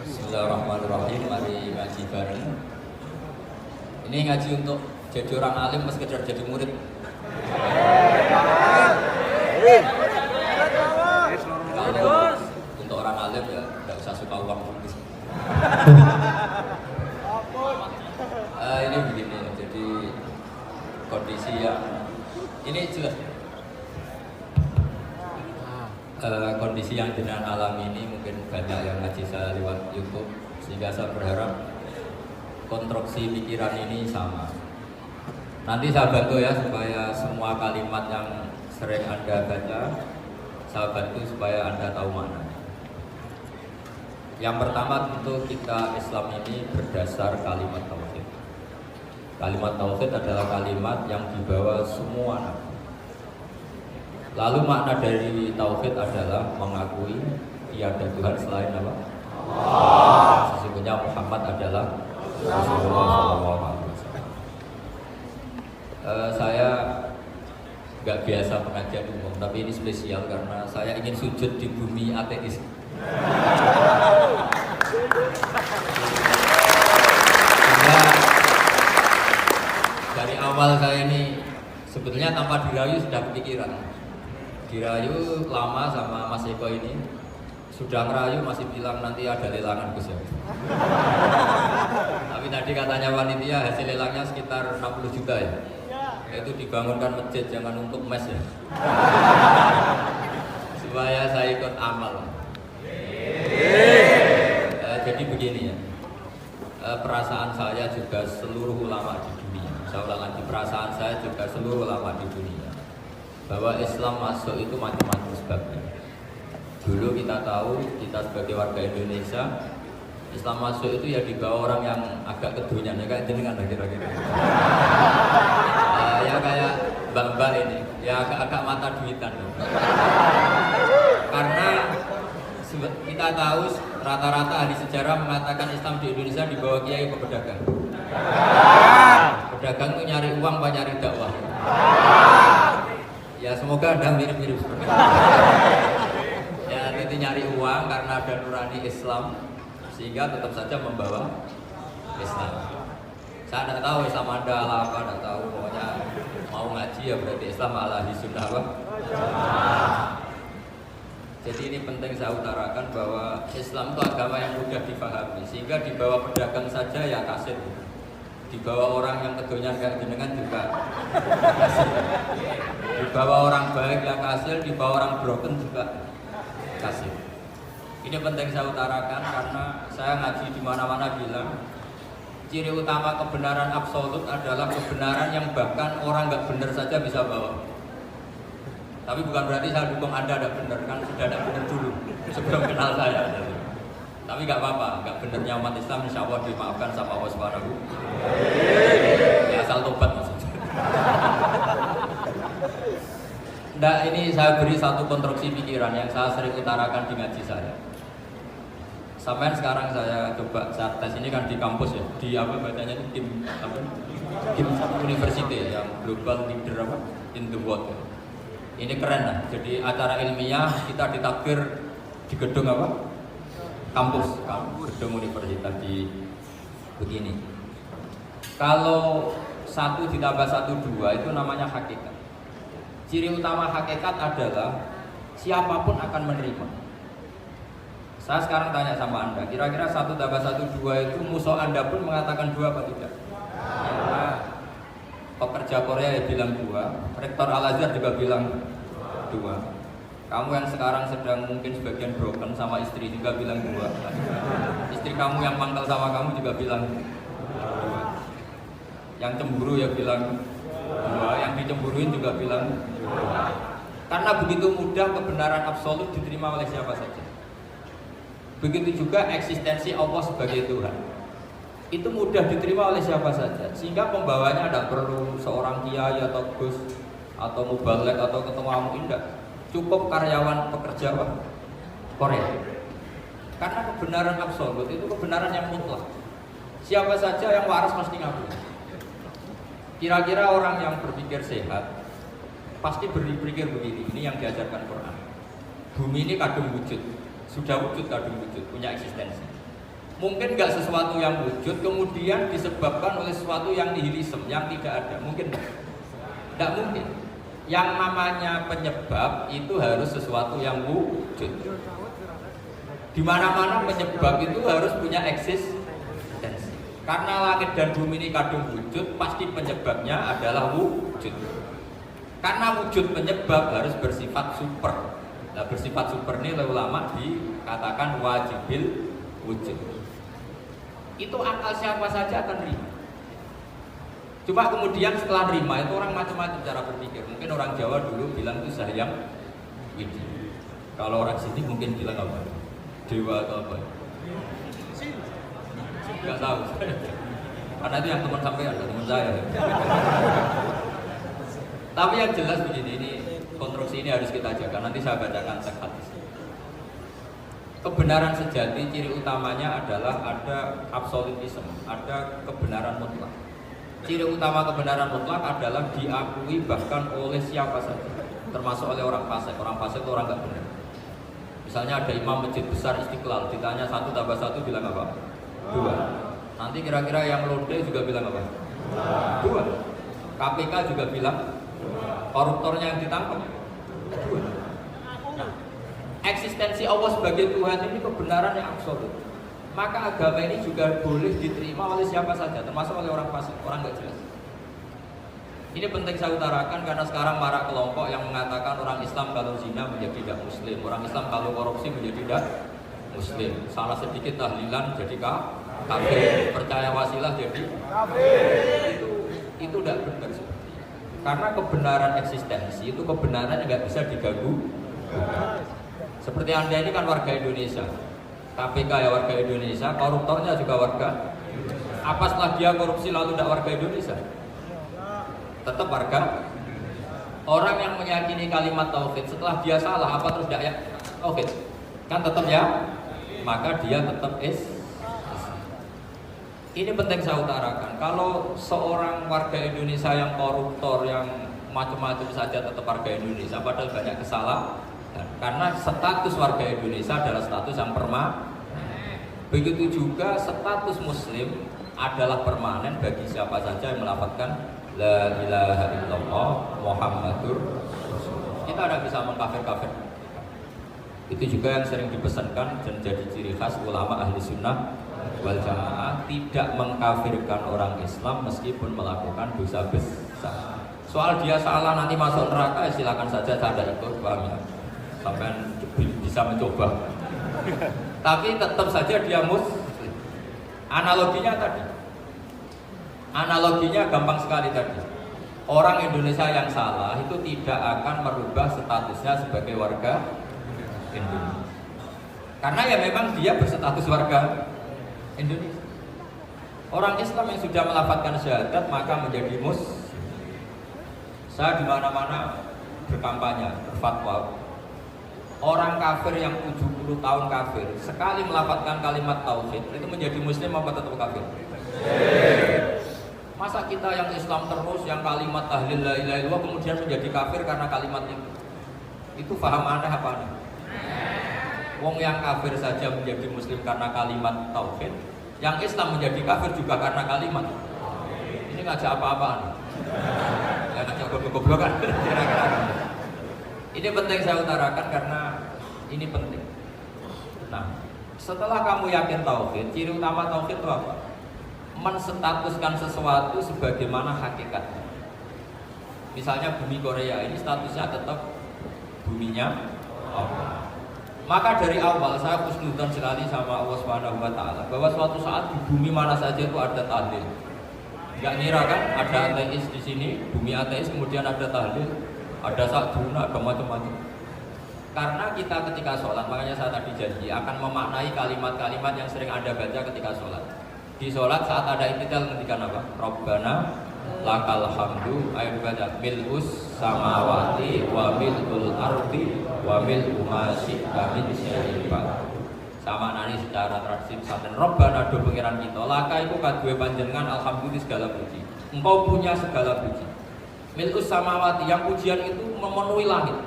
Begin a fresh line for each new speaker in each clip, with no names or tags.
Bismillahirrahmanirrahim. Mari ngaji bareng. Ini ngaji untuk jadi orang alim, mas sekedar jadi murid. Kalau untuk orang alim ya nggak usah suka uang. Ini begini, jadi kondisi yang ini jelas. Kondisi yang jenengan alami ini mungkin banyak yang ngaji saya lewat YouTube, sehingga saya berharap konstruksi pikiran ini sama. Nanti saya bantu ya supaya semua kalimat yang sering Anda baca saya bantu supaya Anda tahu maknanya. Yang pertama tentu kita Islam ini berdasar kalimat tauhid. Kalimat tauhid adalah kalimat yang dibawa semua nabi. Lalu makna dari tauhid adalah mengakui tiada Tuhan selain Allah. Sesungguhnya Muhammad adalah Rasulullah SAW. Saya nggak biasa pengajian umum, tapi ini spesial karena saya ingin sujud di bumi ateis. Sehingga dari awal saya ini sebetulnya tanpa dirayu sudah kepikiran. Dirayu lama sama Mas Eko ini, sudah ngerayu masih bilang nanti ada lelangan Gus ya. Tapi tadi katanya panitia hasil lelangnya sekitar 60 juta ya. Yaitu dibangunkan masjid, jangan untuk mes ya. Supaya saya ikut amal. Jadi begini ya, perasaan saya juga seluruh ulama di dunia. Saya ulang lagi, perasaan saya juga seluruh ulama di dunia, bahwa Islam masuk itu macam-macam sebabnya. Dulu kita tahu, kita sebagai warga Indonesia, Islam masuk itu ya dibawa orang yang agak kedunian, ya kayak jenengan kira-kira. Ya kayak mbak-mbak ini, ya agak-agak mata duitan. Karena kita tahu rata-rata ahli sejarah mengatakan Islam di Indonesia dibawa kiai ke pedagang. Pedagang itu nyari uang, apa nyari dakwah? Ya semoga Anda mirip-mirip seperti itu. Ya itu nyari uang karena ada nurani Islam, sehingga tetap saja membawa Islam. Saya tidak tahu Islam Anda ala apa, tidak tahu. Pokoknya mau ngaji ya berarti Islam ala sunnah apa? Jadi ini penting saya utarakan bahwa Islam itu agama yang mudah dipahami, sehingga dibawa pedagang saja ya kasih. Dibawa orang yang kedonyan kayak jenengan juga kasih. Dibawa orang baik yang kasih, dibawa orang broken juga kasih. Ini penting saya utarakan karena saya ngaji di mana-mana bilang ciri utama kebenaran absolut adalah kebenaran yang bahkan orang nggak benar saja bisa bawa. Tapi bukan berarti saya dukung Anda ada benar, kan sudah ada benar dulu sebelum kenal saya. Tapi nggak apa-apa, nggak benernya umat Islam insya Allah dimaafkan sama Allah Subhanahu. Ya asal tobat maksudnya. Nah ini saya beri satu konstruksi pikiran yang saya sering utarakan di ngaji saya. Sampai sekarang saya coba saat tes ini kan di kampus ya, di apa bacanya itu tim apa? Tim University yang Global Leader apa? In the World. Ini keren lah. Jadi acara ilmiah kita ditakbir di gedung apa? Kampus, gedung universitas di begini. Kalau 1 ditambah 1 2 itu namanya hakikat. Ciri utama hakikat adalah siapapun akan menerima. Saya sekarang tanya sama Anda, kira-kira 1 tambah 1 2 itu musuh Anda pun mengatakan 2 apa tidak? Ya, pekerja Korea ya bilang 2, rektor Al-Azhar juga bilang 2. Kamu yang sekarang sedang mungkin sebagian broken sama istri juga bilang 2. Istri kamu yang mangkal sama kamu juga bilang 2. Yang cemburu ya bilang 2, yang dicemburuin juga bilang 2. Karena begitu mudah kebenaran absolut diterima oleh siapa saja. Begitu juga eksistensi Allah sebagai Tuhan. Itu mudah diterima oleh siapa saja. Sehingga pembawanya tidak perlu seorang kiai atau gus atau mubalek atau ketua umum, tidak. Cukup karyawan pekerja Korea. Karena kebenaran absolut itu kebenaran yang mutlak. Siapa saja yang waras mesti ngaku. Kira-kira orang yang berpikir sehat pasti berpikir begini, ini yang diajarkan Quran. Bumi ini kadung wujud, sudah wujud kadung wujud, punya eksistensi. Mungkin nggak sesuatu yang wujud kemudian disebabkan oleh sesuatu yang nihilisme, yang tidak ada. Mungkin tidak mungkin. Yang namanya penyebab itu harus sesuatu yang wujud. Di mana-mana penyebab itu harus punya eksistensi. Karena langit dan bumi ini kadung wujud, pasti penyebabnya adalah wujud. Karena wujud penyebab harus bersifat super. Nah, bersifat super ini oleh ulama dikatakan wajibil wujud. Itu akal siapa saja akan terima. Coba kemudian setelah terima itu orang macam-macam cara berpikir. Mungkin orang Jawa dulu bilang itu sayang widi. Kalau orang sini mungkin bilang apa? Dewa atau apa? Gak tahu. Karena itu yang teman sampai ada teman saya. Tapi yang jelas begini, ini konstruksi ini harus kita jaga. Nanti saya bacakan teks hadis. Kebenaran sejati ciri utamanya adalah ada absolutisme, ada kebenaran mutlak. Ciri utama kebenaran mutlak adalah diakui bahkan oleh siapa saja, termasuk oleh orang fasik. Orang fasik itu orang nggak benar. Misalnya ada imam masjid besar Istiqlal, ditanya 1 tambah 1 bilang apa? 2. Nanti kira-kira yang lode juga bilang apa? 2. KPK juga bilang 2. Koruptornya yang ditangkap 2. Nah, eksistensi Allah sebagai Tuhan ini kebenaran yang absolut. Maka agama ini juga boleh diterima oleh siapa saja, termasuk oleh orang fasik, orang nggak jelas. Ini penting saya utarakan karena sekarang marak kelompok yang mengatakan orang Islam kalau zina menjadi tidak muslim, orang Islam kalau korupsi menjadi tidak muslim, salah sedikit tahlilan jadi kafir, percaya wasilah jadi kafir. Itu tidak benar seperti itu. Karena kebenaran eksistensi itu kebenaran yang nggak bisa diganggu. Seperti Anda ini kan warga Indonesia. KPK ya warga Indonesia, koruptornya juga warga. Apa setelah dia korupsi lalu tidak warga Indonesia? Tetap warga. Orang yang meyakini kalimat tauhid setelah dia salah apa terus tidak ya tauhid? Kan tetap ya. Maka dia tetap Ini penting saya utarakan. Kalau seorang warga Indonesia yang koruptor, yang macam-macam saja tetap warga Indonesia, padahal banyak kesalahan. Karena status warga Indonesia adalah status yang permanen. Begitu juga status Muslim adalah permanen bagi siapa saja yang melafazkan La ilaha illallah Muhammadur Rasulullah. Kita tidak bisa mengkafir-kafir. Itu juga yang sering dipesankan dan jadi ciri khas ulama ahli sunnah wal jamaah, tidak mengkafirkan orang Islam meskipun melakukan dosa besar. Soal dia salah nanti masuk neraka, silakan saja, saya tidak ikut, paham ya? Sampai bisa mencoba. Tapi tetap saja dia muslim. Analoginya tadi. Analoginya gampang sekali tadi. Orang Indonesia yang salah itu tidak akan merubah statusnya sebagai warga Indonesia. Karena ya memang dia berstatus warga Indonesia. Orang Islam yang sudah melafadzkan syahadat maka menjadi muslim. Saya di mana-mana berkampanye, berfatwa. Orang kafir yang 70 tahun kafir, sekali melafadzkan kalimat tauhid, itu menjadi muslim apa tetap kafir? Masa kita yang Islam terus, yang kalimat tahlil la ilaha illallah kemudian menjadi kafir karena kalimat itu? Itu paham aneh apa aneh? Wong yang kafir saja menjadi muslim karena kalimat tauhid, yang Islam menjadi kafir juga karena kalimat. Ini ngajak apa-apaan? Ya ngajak goblok-goblokan. Ini penting saya utarakan karena ini penting. Nah, setelah kamu yakin tauhid, ciri utama tauhid itu apa? Menstatuskan sesuatu sebagaimana hakikatnya. Misalnya bumi Korea ini statusnya tetap buminya Allah. Maka dari awal saya husnudzon sekali sama Allah Subhanahu wa taala bahwa suatu saat di bumi mana saja itu ada tahlil. Enggak ngira kan ada ateis di sini, bumi ateis kemudian ada tahlil, ada sakduna, ada macam-macam. Karena kita ketika sholat, makanya saya tadi janji akan memaknai kalimat-kalimat yang sering Anda baca ketika sholat. Di sholat saat ada i'tidal ngendikan apa? Rabbana lakal hamdu, ayo baca mil'us samawati wa mil'ul ardi wa mil'u ma syi'ta min syai'in ba'd. Sama nani secara tradisi pesantren Rabbana do pengiran kita laka iku kaduwe panjenengan alhamdulillah segala puji. Engkau punya segala puji. Mil'us samawati yang pujian itu memenuhi langit.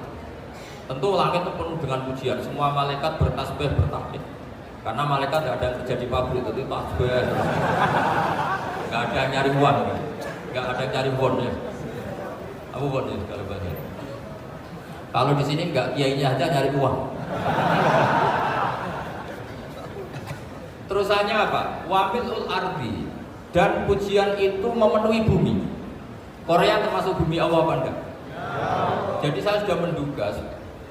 Tentu langit itu penuh dengan pujian. Semua malaikat bertasbih bertakbir. Karena malaikat tidak ada yang kerja di pabrik itu tasbih. Enggak ada yang nyari uang. Enggak ada yang cari won ya. Apa won ya kalau bahasa. Kalau di sini enggak kiainya aja nyari uang. Terusannya apa? Wamilul ardi, dan pujian itu memenuhi bumi. Korea termasuk bumi Allah apa enggak? Jadi saya sudah menduga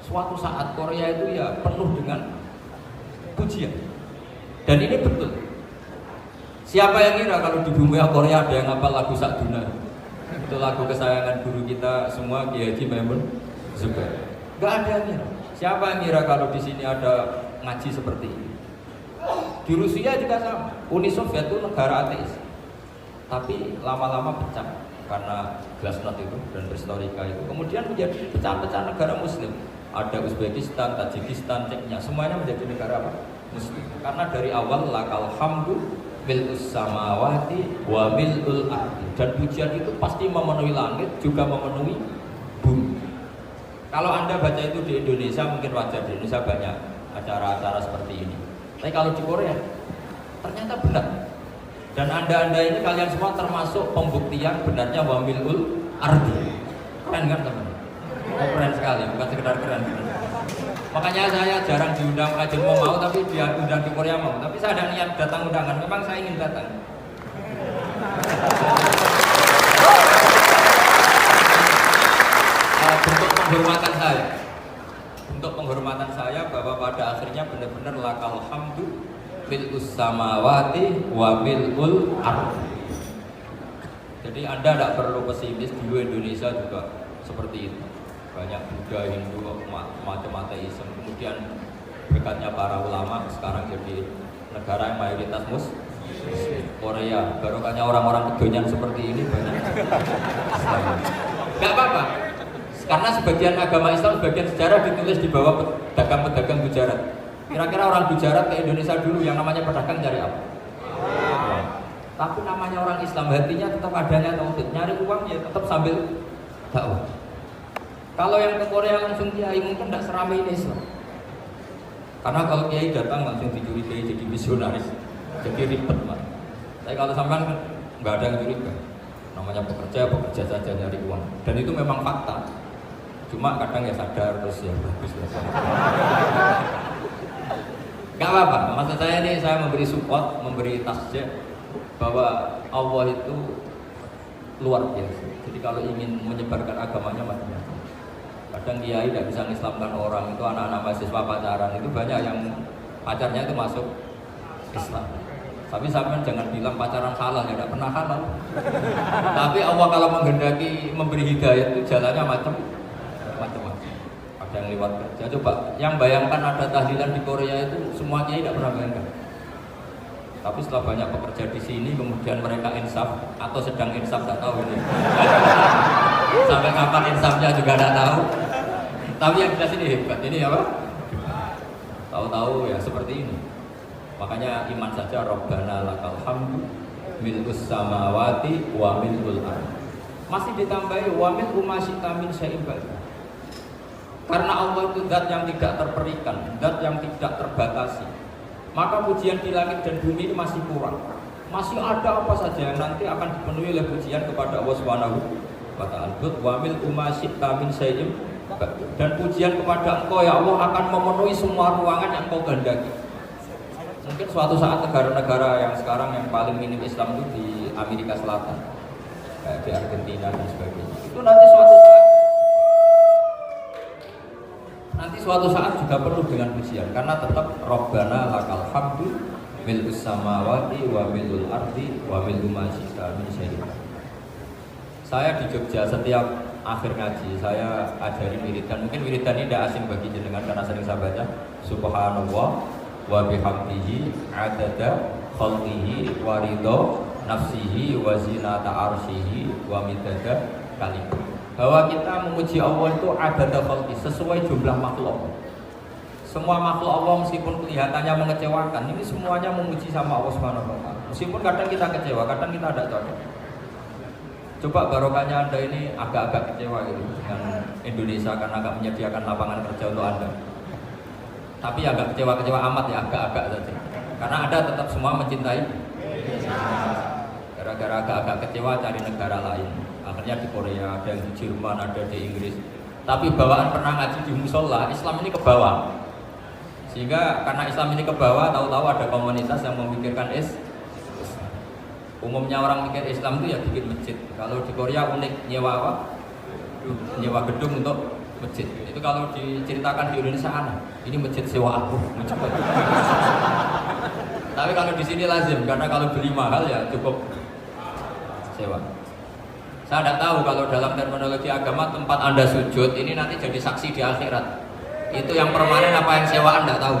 suatu saat Korea itu ya penuh dengan pujian. Dan ini betul. Siapa yang kira kalau di bumi Korea ada yang hafal lagu Sakduna? Itu lagu kesayangan guru kita semua, Kiai Haji Maimun Zubair. Gak ada yang kira. Siapa yang kira kalau di sini ada ngaji seperti ini? Di Rusia juga sama. Uni Soviet itu negara ateis, tapi lama-lama pecah karena glasnost itu dan perestroika itu. Kemudian menjadi pecah-pecah negara Muslim. Ada Uzbekistan, Tajikistan, Ceknya, semuanya menjadi negara apa? Muslim. Karena dari awal lakal hamdu mil'us samawati wa mil'ul ardi, dan pujian itu pasti memenuhi langit juga memenuhi bumi. Kalau Anda baca itu di Indonesia mungkin wajar, di Indonesia banyak acara-acara seperti ini. Tapi kalau di Korea ternyata benar. Dan anda ini kalian semua termasuk pembuktian benarnya wa mil'ul ardi. Keren kan teman? Oh, keren sekali, bukan sekedar keren. Makanya saya jarang diundang kajian mau, tapi dia undang di Korea mau. Tapi saya ada niat datang undangan, memang saya ingin datang. Bentuk penghormatan saya. Untuk penghormatan saya bahwa pada akhirnya benar-benar lakal hamdu mil'us samawati wa mil'ul ardi. Jadi Anda tidak perlu pesimis, dulu Indonesia juga seperti itu. Banyak Buddha, Hindu, macam ateisme. Kemudian berkatnya para ulama sekarang jadi negara yang mayoritas muslim. Korea, barokahnya orang-orang kedonyan seperti ini banyak. Gak apa-apa. Karena sebagian agama Islam, sebagian sejarah ditulis di bawah pedagang-pedagang Gujarat. Kira-kira orang Gujarat ke Indonesia dulu yang namanya pedagang cari apa? Tapi namanya orang Islam, hatinya tetap adanya tauhid, nyari uang ya tetap sambil dakwah. Kalau yang ke Korea langsung kiai mungkin tidak seramai ini Islam. Karena kalau kiai datang langsung dicurigai jadi misionaris, jadi ribet Mas. Tapi kalau sampean nggak ada yang curiga, namanya bekerja saja nyari uang, dan itu memang fakta. Cuma kadang ya sadar terus ya bagus lah. Gak apa-apa, maksud saya ini saya memberi support, memberi tasjid bahwa Allah itu luar biasa. Jadi kalau ingin menyebarkan agamanya macam-macam. Kadang kiai tidak bisa mengislamkan orang, itu anak-anak mahasiswa pacaran itu banyak yang pacarnya itu masuk Islam. Tapi sampean jangan bilang pacaran halal, ya tidak pernah halal. Tapi Allah kalau menghendaki memberi hidayah itu jalannya macam-macam. Ada yang yang lewat kerja. Coba yang bayangkan ada tahlilan di Korea itu semuanya tidak pernah bayangkan. Tapi setelah banyak pekerja di sini, kemudian mereka insaf atau sedang insaf, tidak tahu ini. Sampai kapan insafnya juga tidak tahu. Tapi yang jelas ini hebat. Ini apa? Tahu-tahu ya seperti ini. Makanya iman saja Rabbana lakal hamdu mil'us samawati wa mil'ul ardh. Masih ditambahi wa mil'u ma syi'ta min syai'in ba'd. Karena Allah itu zat yang tidak terperikan, zat yang tidak terbatasi. Maka pujian di langit dan bumi ini masih kurang. Masih ada apa saja yang nanti akan dipenuhi oleh pujian kepada Allah Subhanahu wa ta'ala. Wa mil'u ma syi'ta min syai'in ba'd. Dan pujian kepada Engkau ya Allah akan memenuhi semua ruangan yang Engkau kehendaki. Mungkin suatu saat negara-negara yang sekarang yang paling minim Islam itu di Amerika Selatan, kayak di Argentina dan sebagainya. Itu nanti suatu saat juga penuh dengan pujian, karena tetap Rabbana lakal hamdu mil'us samawati wa mil'ul ardi wa mil'u ma syi'ta min syai'in. Saya di Jogja setiap akhir ngaji saya ajari wiridan. Mungkin wiridan ini tidak asing bagi jenengan karena sering saya baca Subhanallah wa bihamdihi adada khalqihi wa ridha nafsihi wa zinata arsyihi wa midada kalimah. Bahwa kita memuji Allah itu adada khalqi, sesuai jumlah makhluk. Semua makhluk Allah meskipun kelihatannya mengecewakan, ini semuanya memuji sama Allah Subhanahu wa taala. Meskipun kadang kita kecewa, kadang kita tidak cocok. Coba barokahnya Anda ini agak-agak kecewa gitu dengan Indonesia karena agak menyediakan lapangan kerja untuk Anda. Tapi ya agak kecewa-kecewa amat ya, agak-agak saja. Karena Anda tetap semua mencintai. Gara-gara agak-agak kecewa cari negara lain. Akhirnya di Korea, ada yang di Jerman, ada di Inggris. Tapi bawaan pernah ngaji di musola, Islam ini ke bawah. Sehingga karena Islam ini ke bawah, tahu-tahu ada komunitas yang memikirkan umumnya orang mikir Islam itu ya bikin masjid. Kalau di Korea unik, nyewa apa? Nyewa gedung untuk masjid. Itu kalau diceritakan di Indonesia aneh. Ini masjid sewa aku. Tapi kalau di sini lazim, karena kalau beli mahal ya cukup sewa. Saya tidak tahu kalau dalam terminologi agama tempat Anda sujud ini nanti jadi saksi di akhirat. Itu yang permanen apa yang sewaan tidak tahu.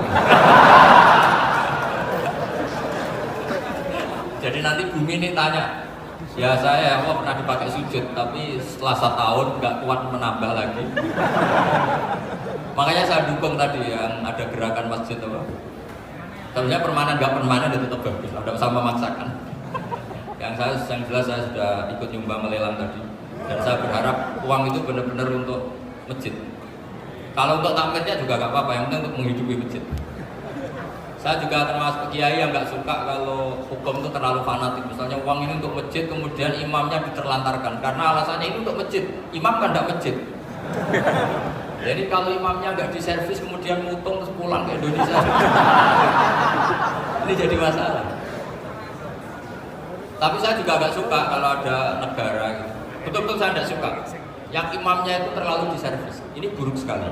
Jadi nanti bumi ini tanya, ya saya Allah pernah dipakai sujud, tapi setelah 1 tahun nggak kuat menambah lagi. Makanya saya dukung tadi yang ada gerakan masjid apa. Sebenarnya permanen nggak permanen itu tetap bagus, tidak usah memaksakan. Yang jelas saya sudah ikut nyumbang melelang tadi, dan saya berharap uang itu benar-benar untuk masjid. Kalau untuk takmirnya juga nggak apa-apa, yang penting untuk menghidupi masjid. Saya juga termasuk kiai yang nggak suka kalau hukum itu terlalu fanatik. Misalnya uang ini untuk masjid, kemudian imamnya diterlantarkan karena alasannya ini untuk masjid. Imam kan nggak masjid. Jadi kalau imamnya nggak diservis kemudian mutung terus pulang ke Indonesia, ini jadi masalah. Tapi saya juga nggak suka kalau ada negara gitu. Betul-betul saya nggak suka yang imamnya itu terlalu diservis. Ini buruk sekali.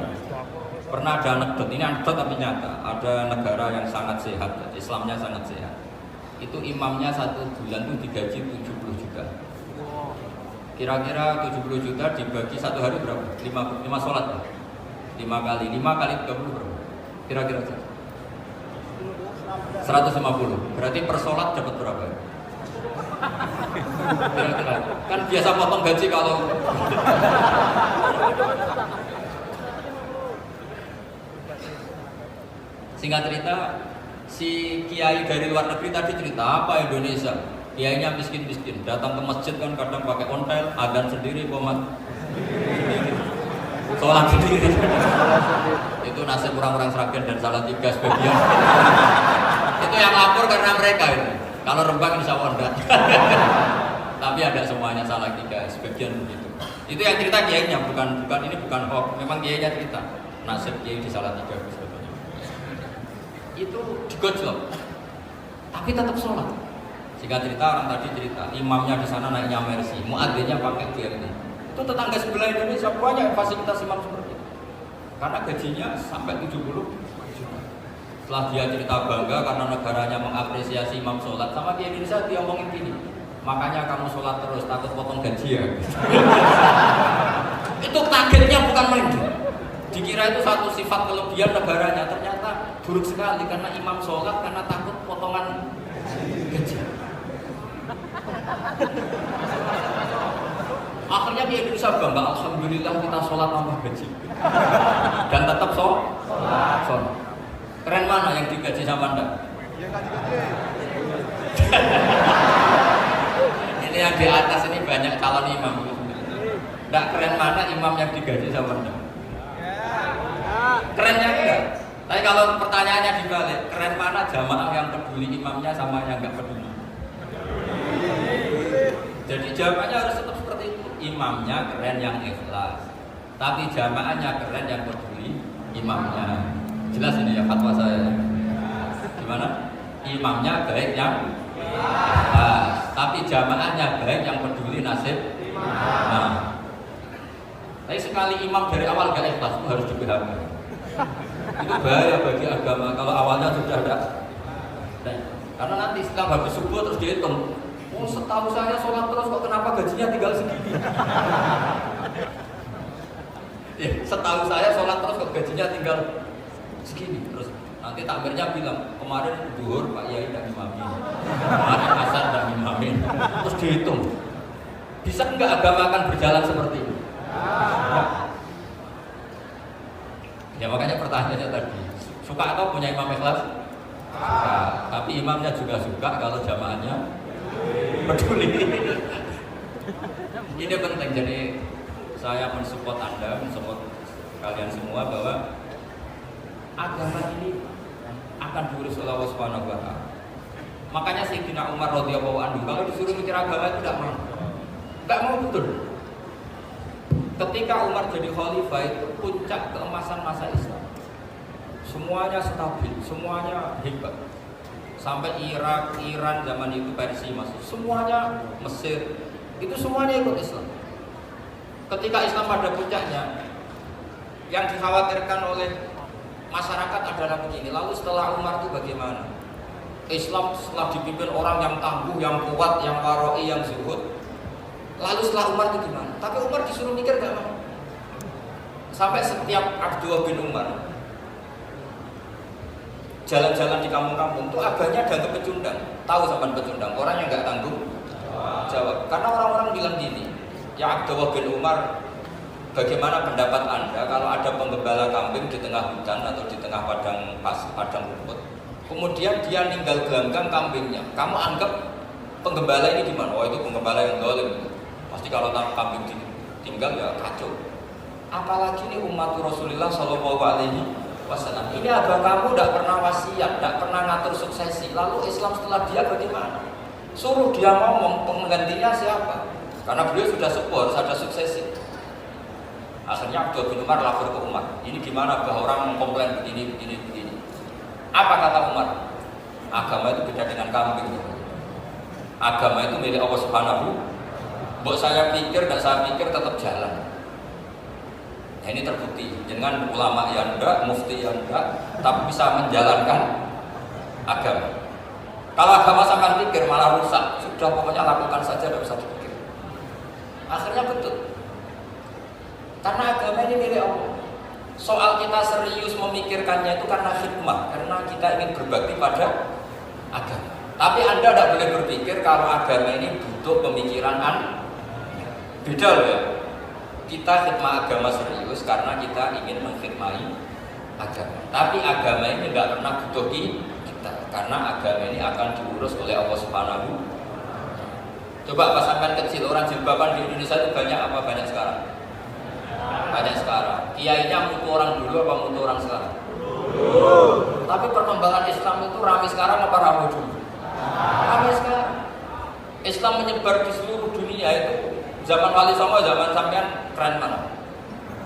Pernah ada anekdot, ini anekdot tapi nyata. Ada negara yang sangat sehat, Islamnya sangat sehat. Itu imamnya 1 bulan itu digaji 70 juta. Kira-kira 70 juta dibagi 1 hari berapa? 5 sholat. 5 kali 30 berapa? Kira-kira 150. Berarti per sholat dapat berapa? Kira-kira. Kan biasa potong gaji kalau singkat cerita, si kiai dari luar negeri tadi cerita apa Indonesia? Kiainya miskin-miskin, datang ke masjid kan kadang pakai ontel, adzan sendiri, komat sendiri, sholat sendiri. Itu nasib orang-orang Sragen dan Salatiga sebagian. Itu yang lapor karena mereka itu. Kalau Rembang insya Allah enggak. Tapi ada semuanya Salatiga, sebagian begitu. Itu yang cerita kiainya, bukan hoax. Memang kiainya cerita nasib kiai di Salatiga. Itu digojlok, tapi tetap sholat. Jika cerita orang tadi cerita, imamnya di sana naiknya Mercy, muadzinnya pakai BRT. Itu tetangga sebelah Indonesia banyak fasilitas imam seperti itu. Karena gajinya sampai 70 juta. Setelah dia cerita bangga karena negaranya mengapresiasi imam sholat, sama di Indonesia dia ngomongin gini, makanya kamu sholat terus, takut potong gaji ya. Itu kagetnya bukan main. Dikira itu satu sifat kelebihan negaranya, ternyata buruk sekali karena imam sholat karena takut potongan gaji. Akhirnya di Indonesia bangga, alhamdulillah kita sholat tambah gaji dan tetap sholat. Keren mana yang digaji sama Anda? Ini yang di atas ini banyak calon imam. Nggak keren mana imam yang digaji sama Anda? Kerennya enggak. Tapi kalau pertanyaannya dibalik, keren mana jamaah yang peduli imamnya sama yang nggak peduli? Jadi jawabannya harus tetap seperti itu. Imamnya keren yang ikhlas, tapi jamaahnya keren yang peduli imamnya. Jelas ini ya fatwa saya. Gimana? Imamnya baik yang ikhlas, tapi jamaahnya baik yang peduli nasib. Nah, tapi sekali imam dari awal gak ikhlas itu harus dipahami. Itu bahaya bagi agama kalau awalnya sudah ada. Karena nanti setelah habis subuh terus dihitung, oh setahu saya sholat terus kok kenapa gajinya tinggal segini? Ya, setahu saya sholat terus kok gajinya tinggal segini. Terus nanti takmirnya bilang kemarin duhur Pak Yai dan imamin, kemarin asar dan imamin. Terus dihitung, bisa enggak agama akan berjalan seperti ini? Ya makanya pertanyaannya tadi, suka atau punya imam ikhlas? Suka, tapi imamnya juga suka kalau jamaahnya peduli. Ini penting, jadi saya mensupport Anda, mensupport kalian semua bahwa agama ini akan diurus oleh Allah Subhanahu wa Ta'ala. Makanya Sayyidina Umar radhiyallahu anhu kalau disuruh mikir agama itu tidak mau betul. Ketika Umar jadi khalifah itu puncak keemasan masa Islam. Semuanya stabil, semuanya hebat. Sampai Irak, Iran zaman itu Persia masuk, semuanya Mesir, itu semuanya ikut Islam. Ketika Islam pada puncaknya, yang dikhawatirkan oleh masyarakat adalah begini. Lalu setelah Umar itu bagaimana? Islam setelah dipimpin orang yang tangguh, yang kuat, yang waroi, yang zuhud. Lalu setelah Umar itu gimana? Tapi Umar disuruh mikir gak mau. Sampai setiap Abdullah bin Umar jalan-jalan di kampung-kampung itu agaknya dianggap pecundang. Tahu sampai pecundang, orang yang gak tanggung jawab. Karena orang-orang bilang gini, ya Abdullah bin Umar, bagaimana pendapat Anda kalau ada penggembala kambing di tengah hutan atau di tengah padang rumput, kemudian dia ninggal gelanggang kambingnya, kamu anggap penggembala ini gimana? Oh itu penggembala yang zalim. Pasti kalau kambing tinggal ya kacau. Apalagi ini umat Rasulullah Shallallahu Alaihi Wasallam. Ini agama kamu tidak pernah wasiat, tidak pernah ngatur suksesi. Lalu Islam setelah dia bagaimana? Suruh dia ngomong penggantinya siapa? Karena beliau sudah sepuh, harus ada suksesi. Akhirnya Abdullah bin Umar lapor ke Umar. Ini gimana bahwa orang mengkomplain begini. Apa kata Umar? Agama itu beda dengan kambing. Agama itu milik Allah Subhanahu. Buat saya pikir dan saya pikir tetap jalan. Nah, ini terbukti dengan ulama yang enggak, mufti yang enggak, tapi bisa menjalankan agama. Kalau agama sampai pikir malah rusak. Sudah pokoknya lakukan saja, tidak usah dipikir. Akhirnya betul. Karena agama ini milik Allah. Soal kita serius memikirkannya itu karena hikmah, karena kita ingin berbakti pada agama. Tapi Anda tidak boleh berpikir kalau agama ini butuh pemikiran beda loh ya. Kita khidmah agama serius karena kita ingin mengkhidmati agama. Tapi agama ini tidak pernah butuh kita, karena agama ini akan diurus oleh Allah Subhanahu. Coba pas sampai kecil orang jilbaban di Indonesia itu banyak apa banyak sekarang? Banyak sekarang. Kiainya mutu orang dulu apa mutu orang sekarang? Tapi perkembangan Islam itu ramai sekarang apa ramai dulu? Ramai sekarang. Islam menyebar di seluruh dunia itu. Zaman Wali Songo, zaman sampean keren mana?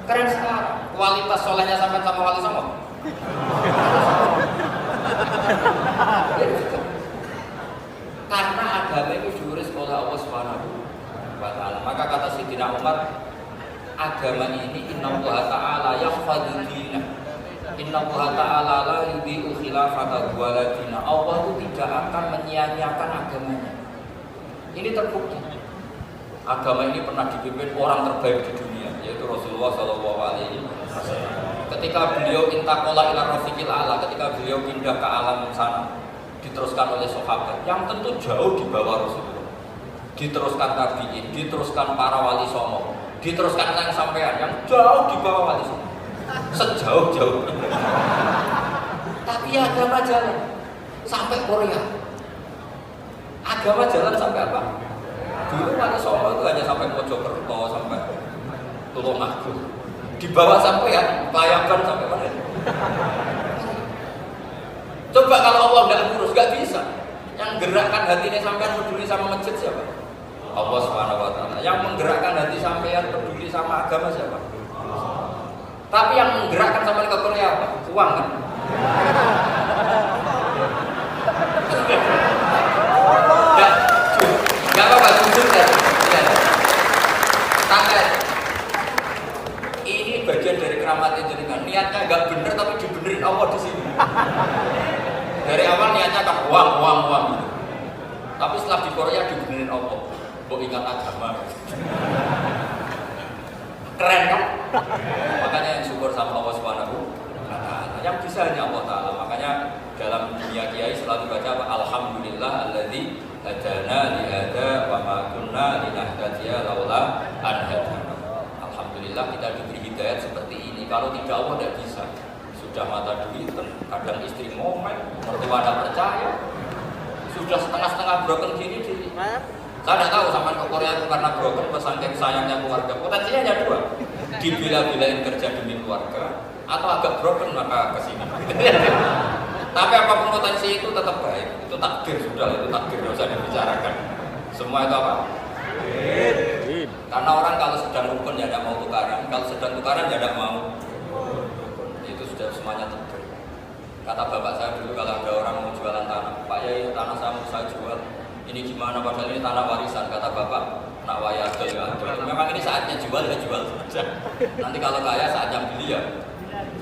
Keren sekarang. Kualitas solehnya sampean sama Wali Songo. Karena agama itu diurus oleh Allah Subhanahu wa Ta'ala. Maka kata Sayyidina Umar, agama ini innallaha ta'ala yahfadhu dinah. Innallaha ta'ala la yudhi'u khilafata waladina. Allah itu tidak akan menyia-nyiakan agamanya. Ini terbukti. Agama ini pernah dipimpin orang terbaik di dunia, yaitu Rasulullah Shallallahu Alaihi Wasallam. Ketika beliau intakola ila rafiqil a'la, ketika beliau pindah ke alam sana, diteruskan oleh sahabat yang tentu jauh di bawah Rasulullah, diteruskan tabi'in, diteruskan para wali songo, diteruskan yang sampean yang jauh di bawah wali songo, sejauh-jauh. Tapi agama jalan sampai Korea. Agama jalan sampai apa? Dulu wali songo itu hanya sampai Mojokerto, sampai Tulungagung. Di bawah sampai ya, Payaban sampai mana? Coba kalau Allah nggak ngurus, nggak bisa. Yang gerakkan hatinya sampean peduli sama masjid siapa? Allah Subhanahu Wa Taala. Yang menggerakkan hati sampean peduli sama agama siapa? Tapi yang menggerakkan sampean ke Korea apa? Uang kan? Nggak apa-apa, jujur kan? Sampai ini bagian dari keramat jenengan. Niatnya nggak bener tapi dibenerin Allah di sini. Dari awal niatnya kan uang. Tapi setelah di Korea dibenerin Allah. Kok ingat agama? Keren kan? Makanya yang syukur sama Allah Subhanahu wa Ta'ala. Yang bisa hanya Allah Ta'ala. Makanya dalam dunia kiai selalu baca apa? Alhamdulillah alladzi hadana li hada wa ma kunna linahtadiya laula an hadana. Alhamdulillah kita diberi hidayat seperti ini. Kalau tidak Allah tidak bisa. Sudah mata duit, kadang istri ngomel, mertua tidak percaya. Sudah setengah-setengah broken gini di. Saya tidak tahu sampai ke Korea itu karena broken pesantren sayangnya keluarga. Potensinya hanya dua. Dibela-belain kerja demi keluarga atau agak broken maka kesini. Tapi apapun potensi itu tetap baik. Itu takdir sudah, itu takdir tidak usah dibicarakan. Semua itu apa? Karena orang kalau sedang rukun ya tidak mau tukaran, kalau sedang tukaran ya tidak mau. Itu sudah semuanya takdir. Kata bapak saya dulu kalau ada orang mau jualan tanah, Pak Yai tanah saya mau saya jual. Ini gimana padahal ini tanah warisan, kata bapak. Nak waya adol ya adol. Memang ini saatnya jual ya jual saja. Nanti kalau kaya saatnya beli ya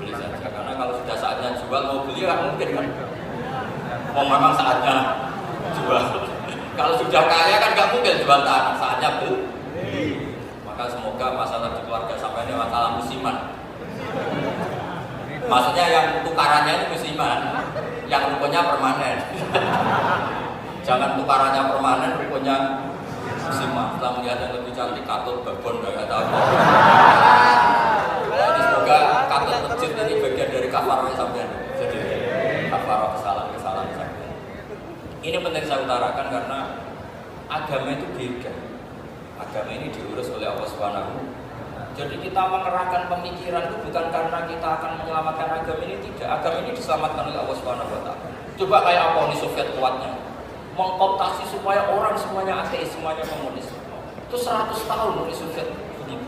beli saja. Karena kalau sudah saatnya jual mau beli kan mungkin kan. Memang saatnya jual. Kalau sudah kaya kan nggak mungkin jual tanah, saatnya beli. Maka semoga masalah di keluarga sampai ini masalah musiman. Maksudnya yang tukarannya itu musiman, yang rukunnya permanen. Jangan tukarannya permanen, rukunnya musiman. Setelah melihat yang lebih cantik, katut, babon, nggak tahu. Jadi semoga katut masjid ini bagian dari kafarah sampean. Jadi kafarah kesalahan-kesalahan sampean. Ini penting saya utarakan karena agama itu beda. Agama ini diurus oleh Allah Subhanahu. Jadi kita mengerahkan pemikiran itu bukan karena kita akan menyelamatkan agama ini, tidak. Agama ini diselamatkan oleh Allah Subhanahu wa Ta'ala. Coba kayak apa Uni Soviet kuatnya? Mengkooptasi supaya orang semuanya ateis, semuanya komunis. Itu 100 tahun Uni Soviet begitu.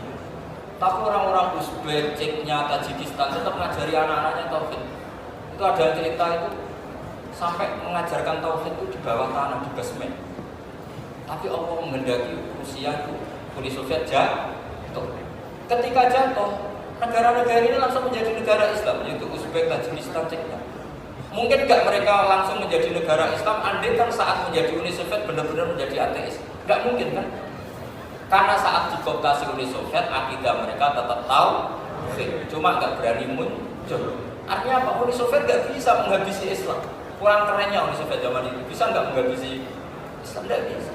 Tapi orang-orang Uzbek, Ceknya, Tajikistan tetap mengajari anak-anaknya tauhid. Itu ada cerita itu sampai mengajarkan tauhid itu di bawah tanah, di basement. Tapi Allah menghendaki Rusia itu, Uni Soviet jatuh. Ketika jatuh, negara-negara ini langsung menjadi negara Islam, yaitu Uzbek, Tajikistan, Ceknya. Mungkin nggak mereka langsung menjadi negara Islam, andai kan saat menjadi Uni Soviet benar-benar menjadi ateis. Nggak mungkin kan? Karena saat dikooptasi Uni Soviet, akidah mereka tetap tahu, cuma nggak berani muncul. Artinya apa? Uni Soviet nggak bisa menghabisi Islam. Kurang kerennya Uni Soviet zaman itu, bisa nggak menghabisi Islam? Nggak bisa.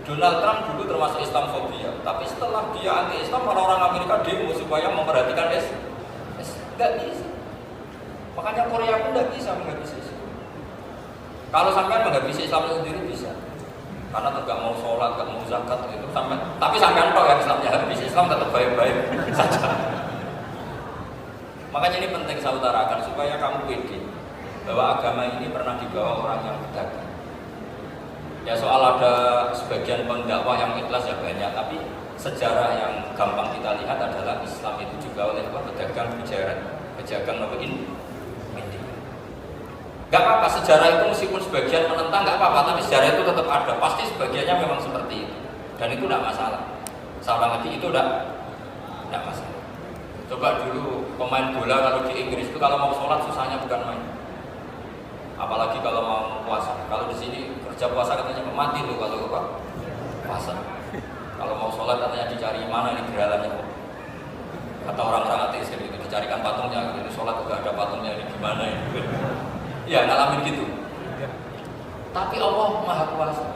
Donald Trump dulu termasuk Islamfobia, tapi setelah dia anti-Islam, orang-orang Amerika demo supaya memperhatikan Islam. Nggak bisa. Makanya Korea pun nggak bisa menghabisi Islam. Kalau sampai menghabisi Islam sendiri bisa, karena nggak mau sholat, nggak mau zakat itu sampai. Tapi sampai tahu yang Islamnya habis, Islam tetap baik-baik saja. Makanya ini penting saya utarakan supaya kamu pede bahwa agama ini pernah dibawa orang yang berdagang. Ya soal ada sebagian pendakwah yang ikhlas ya banyak, tapi sejarah yang gampang kita lihat adalah Islam itu juga oleh pedagang pedagang ini. Gak apa-apa sejarah itu meskipun sebagian menentang gak apa-apa, tapi sejarah itu tetap ada. Pasti sebagiannya memang seperti itu, dan itu tidak masalah. Salah lagi itu tidak masalah. Coba dulu pemain bola kalau di Inggris itu kalau mau sholat susahnya bukan main. Apalagi kalau mau puasa. Kalau di sini kerja puasa katanya mati loh kalau apa? Puasa. Kalau mau sholat katanya dicari mana ini geralannya. Kata orang-orang ateis gitu. dicarikan patungnya, ini sholat juga ada patungnya, ini gimana ya? Ya ngalamin gitu. Tapi Allah Maha Kuasa.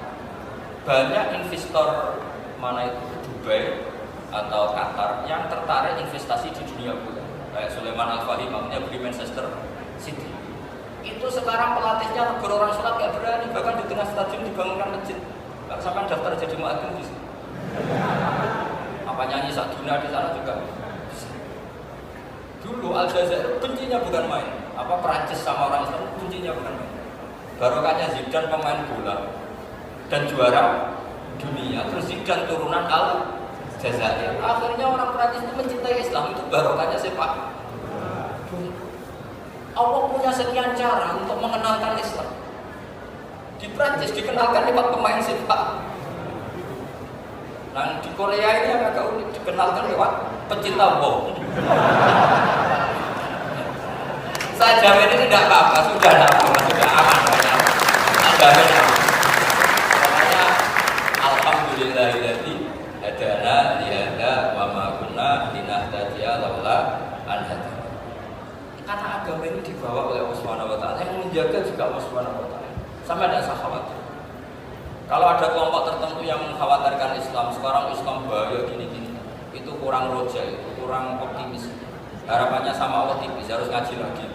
Banyak investor mana itu Dubai atau Qatar yang tertarik investasi di dunia bola. Kayak Sulaiman Al-Fahim makanya beli Manchester City. Itu sekarang pelatihnya negur orang sholat gak berani, bahkan di tengah stadion dibangunkan masjid. Kalau sampai daftar jadi muadzin bisa. Apa nyanyi Saduna di sana juga. Dulu Aljazair bencinya bukan main. Apa Perancis sama orang Islam bencinya bukan main. Barokahnya Zidane pemain bola dan juara dunia, terus Zidane turunan Aljazair. Akhirnya orang Perancis itu mencintai Islam, itu barokahnya sepak. Allah punya sekian cara untuk mengenalkan Islam. Di Prancis dikenalkan lewat pemain sepak. Nah di Korea ini yang agak unik, dikenalkan lewat pecinta bom. Saya jamin ini tidak apa-apa, sudah tidak apa-apa, sudah aman. Saya jamin. Makanya alhamdulillahilladzi hadana lihada wa ma kunna linahtadiya laula an hadana. Karena agama ini dibawa oleh Allah Subhanahu wa taala, yang menjaga juga Allah Subhanahu wa taala. Sampai tidak usah khawatir. Kalau ada kelompok tertentu yang mengkhawatirkan Islam, sekarang Islam bahaya gini-gini, itu kurang roja, itu kurang optimis. Harapannya sama Allah tipis, harus ngaji lagi.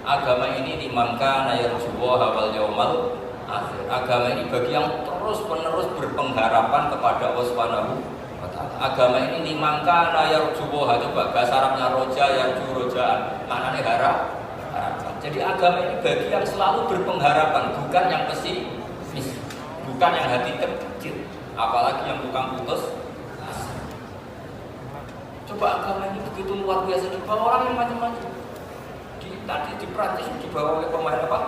Agama ini dimangka nayarjuwa wal yaumal akhir. Agama ini bagi yang terus-menerus berpengharapan kepada Allah Subhanahu wa taala. Agama ini dimangka nayarjuwa, coba bahasa Arabnya roja, yarju rojaan, maknanya harapan. Jadi agama ini bagi yang selalu berpengharapan, bukan yang pesimis, bukan yang hati kecil, apalagi yang tukang putus asa. Coba agama ini begitu luar biasa, dibawa orang yang macam-macam. Tadi di Prancis dibawa oleh pemain apa?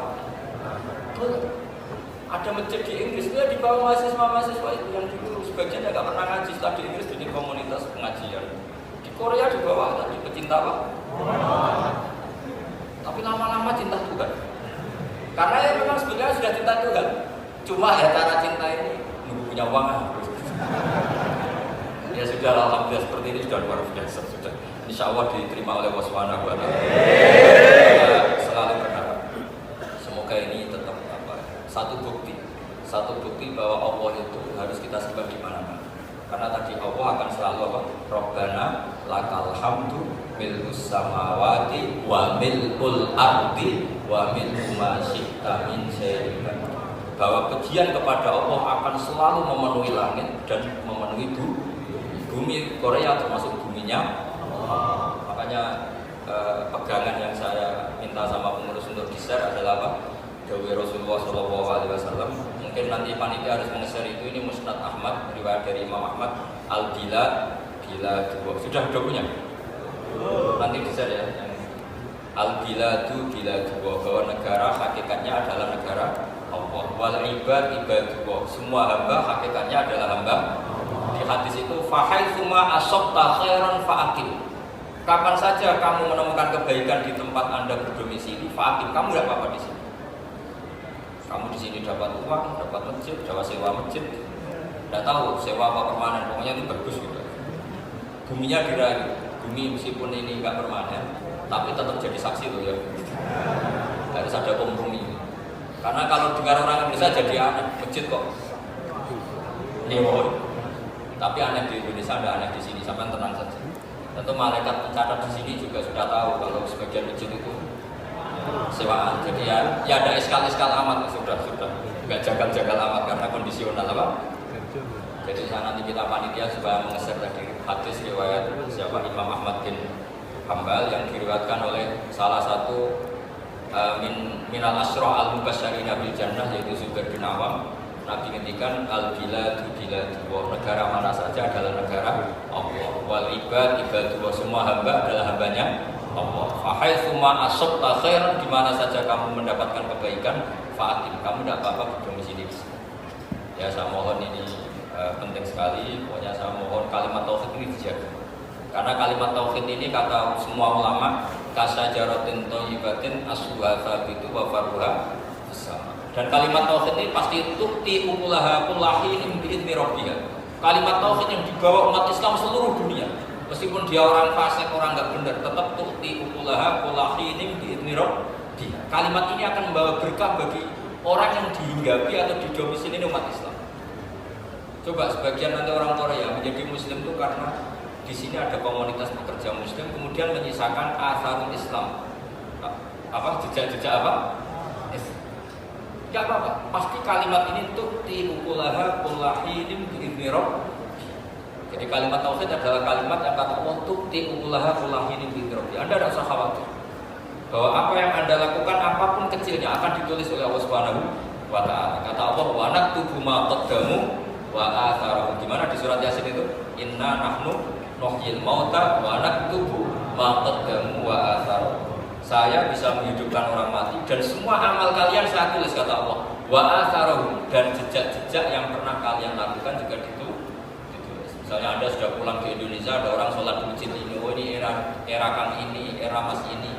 Ada masjid di Inggris, dia dibawa mahasiswa-mahasiswa itu yang dulu sebagian yang nggak pernah ngaji, setelah di Inggris bikin komunitas pengajian. Di Korea dibawa tadi pecinta apa? Tapi lama-lama cinta Tuhan. Karena ya memang sebenarnya sudah cinta Tuhan. Cuma ya cara cinta ini nunggu punya uang. Ya sudah, alhamdulillah seperti ini sudah luar biasa. Sudah insya Allah diterima oleh Allah Subhanahu wa taala. Selalu berharap semoga ini tetap satu bukti bahwa Allah itu harus kita sembah di mana-mana. Karena tadi Allah akan selalu apa? Rabbana lakal hamdu mil'us samawati wa mil'ul ardi wa mil'u ma syi'ta min syai'in. Bahwa pujian kepada Allah akan selalu memenuhi langit dan memenuhi bumi. Korea termasuk buminya. Makanya pegangan yang saya minta sama pengurus untuk di-share adalah apa? Dawai Rasulullah SAW. Mungkin nanti panitia harus meng-share itu. Ini Musnad Ahmad, riwayat dari Imam Ahmad. Al-Bila dua. Sudah punya? Nanti di-share ya. Al-Biladu dua, bahwa negara hakikatnya adalah negara Allah. Wal ibad dua, semua hamba hakikatnya adalah hamba. Di hadis itu fahaitsuma asabta khairan fa'akim. Kapan saja kamu menemukan kebaikan di tempat Anda berdomisili, fa'akim, kamu tidak apa-apa di sini. Kamu di sini dapat uang, dapat masjid, dapat sewa masjid. Tidak tahu sewa apa permanen, pokoknya itu bagus gitu. Buminya dirayu, bumi meskipun ini nggak permanen, tapi tetap jadi saksi loh ya. Harus ada kompromi. Karena kalau dengar orang Indonesia jadi aneh, masjid kok nyewa. Tapi aneh di Indonesia, ada aneh di sini, sampai tenang saja. Tentu malaikat pencatat di sini juga sudah tahu kalau sebagian masjid itu sewaan. Jadi ya ada eskal amat, sudah nggak jagal amat karena kondisional apa. Jadi nanti kita panitia supaya meng-share tadi hadis riwayat siapa Imam Ahmad bin Hambal yang diriwayatkan oleh salah satu minal asra al-mubasysyirina bil jannah, yaitu Zubair bin Awam. Nabi ngendikan al-biladu biladu, negara mana saja adalah negara Allah. Wal ibad ibadu, semua hamba adalah hambanya Allah. Fahaitsuma asabta khairan, di mana saja kamu mendapatkan kebaikan, fa'atim, kamu tidak apa-apa berdomisili. Ya saya mohon ini penting sekali. Pokoknya saya mohon kalimat tauhid ini dijaga. Karena kalimat tauhid ini kata semua ulama kasajaratin thayyibatin asluha tsabitu wa farruha fis-sama. Dan kalimat tauhid ini pasti tukti ukulaha kullahin bi'idzni rabbiha. Kalimat tauhid yang dibawa umat Islam seluruh dunia. Meskipun dia orang fasik, orang nggak benar, tetap tu'ti ukulaha kulahinim bi'idni rabbi. Kalimat ini akan membawa berkah bagi orang yang dihinggapi atau didomisili umat Islam. Coba sebagian nanti orang Korea menjadi Muslim itu karena di sini ada komunitas pekerja Muslim, kemudian menyisakan asarul Islam, jejak-jejak apa? Gak apa-apa, pasti kalimat ini tu'ti ukulaha kulahinim bi'idni rabbi. Jadi kalimat tauhid adalah kalimat yang kata Allah tu'ti ukulaha kulahinim bi'idni rabbi. Anda tidak usah khawatir bahwa apa yang Anda lakukan apapun kecilnya akan ditulis oleh Allah Subhanahu wa taala. Kata Allah wa naktubu ma qaddamu wa atharuhum. Gimana di surat Yasin itu? Inna nahnu nuhyil mauta wa naktubu ma qaddamu wa atharuhum. Saya bisa menghidupkan orang mati dan semua amal kalian saya tulis, kata Allah. Wa atharuhum, dan jejak-jejak yang pernah kalian lakukan juga ditulis. Misalnya Anda sudah pulang ke Indonesia, ada orang sholat di masjid ini, oh ini era Kang ini, era Mas ini.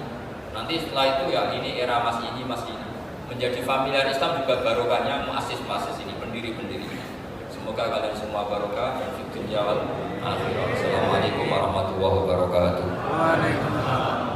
Nanti setelah itu ya ini era Mas ini, Mas ini. Menjadi familiar Islam juga barokahnya muassis-muassis ini, pendiri-pendirinya. Semoga kalian semua barokah dan fid dunya wal akhirah. Assalamualaikum warahmatullahi wabarakatuh.
Waalaikumsalam.